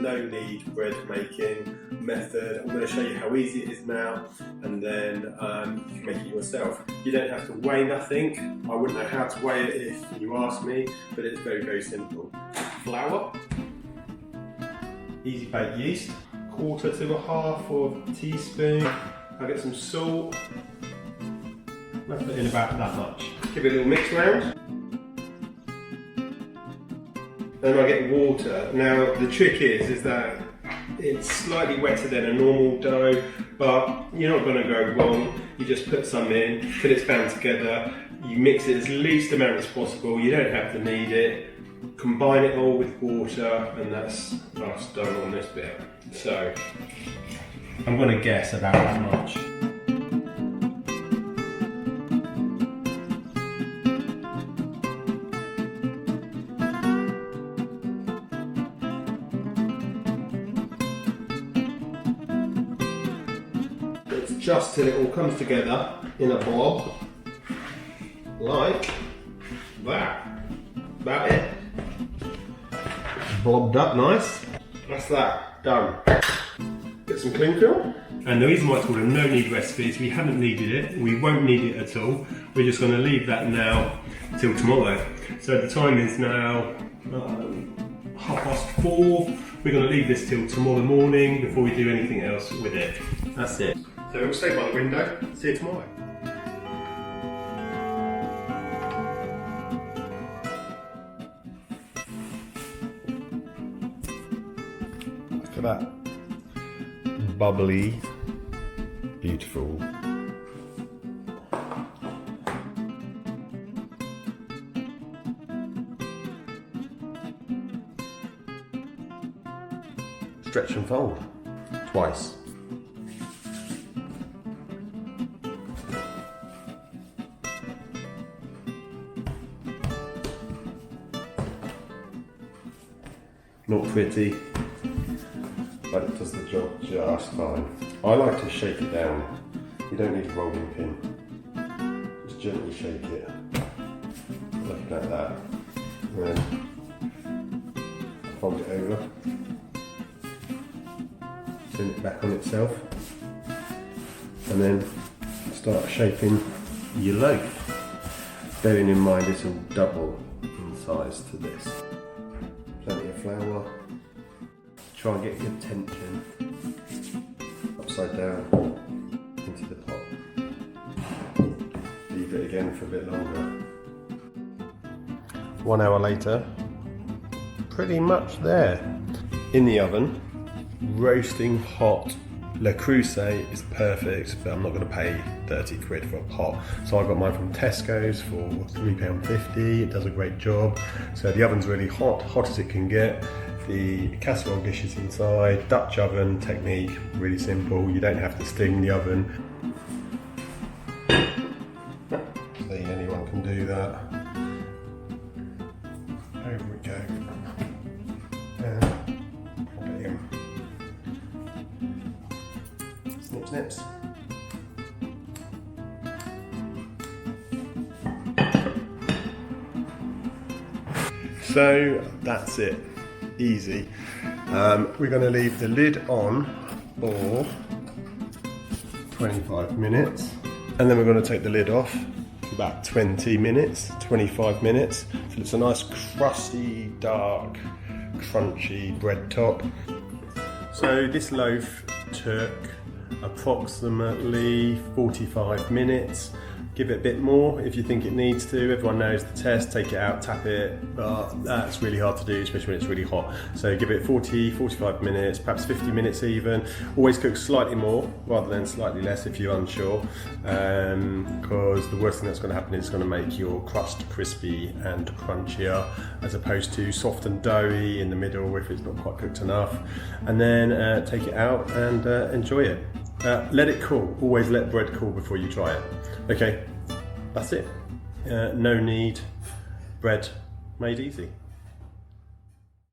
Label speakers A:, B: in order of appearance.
A: no-knead bread making method. I'm going to show you how easy it is now, and then you can make it yourself. You don't have to weigh nothing. I wouldn't know how to weigh it if you asked me, but it's very, very simple. Flour, easy bake yeast, 1/4 to 1/2 teaspoon. I'll get some salt. I'll put in about that much. Give it a little mix round. Then I get water. Now the trick is that it's slightly wetter than a normal dough, but you're not going to go wrong. You just put some in till it's bound together. You mix it as least amount as possible. You don't have to knead it. Combine it all with water, and that's us done on this bit. So I'm going to guess about that much. Just till it all comes together in a blob, like that. About it. Blobbed up nice. That's that, done. Get some cling film. And the reason why it's called a no-knead recipe is we haven't kneaded it, we won't knead it at all. We're just going to leave that now till tomorrow. So the time is now 4:30. We're going to leave this till tomorrow morning before we do anything else with it. That's it. So we'll stay by the window, see you tomorrow. Look at that. Bubbly, beautiful. Stretch and fold, twice. Not pretty, but it does the job just fine. I like to shake it down. You don't need a rolling pin. Just gently shake it, like that. And then fold it over. Turn it back on itself. And then start shaping your loaf. Bearing in mind this will double in size to this. Plenty of flour. Try and get good tension upside down into the pot. Leave it again for a bit longer. 1 hour later, pretty much there. In the oven, roasting hot. Le Creuset is perfect, but I'm not going to pay 30 quid for a pot. So I got mine from Tesco's for £3.50. It does a great job. So the oven's really hot, hot as it can get. The casserole dish is inside. Dutch oven technique, really simple. You don't have to steam the oven. See, anyone can do that. Over we go. And pop it in. Snip, snips. So that's it, easy. We're going to leave the lid on for 25 minutes, and then we're going to take the lid off for about 20 minutes, 25 minutes, so it's a nice crusty, dark, crunchy bread top. So this loaf took approximately 45 minutes. Give it a bit more if you think it needs to. Everyone knows the test, take it out, tap it, but that's really hard to do, especially when it's really hot. So give it 40, 45 minutes, perhaps 50 minutes even. Always cook slightly more rather than slightly less if you're unsure, because the worst thing that's going to happen is it's going to make your crust crispy and crunchier, as opposed to soft and doughy in the middle if it's not quite cooked enough. And then take it out and enjoy it. Let it cool. Always let bread cool before you try it. Okay, that's it. No knead bread made easy.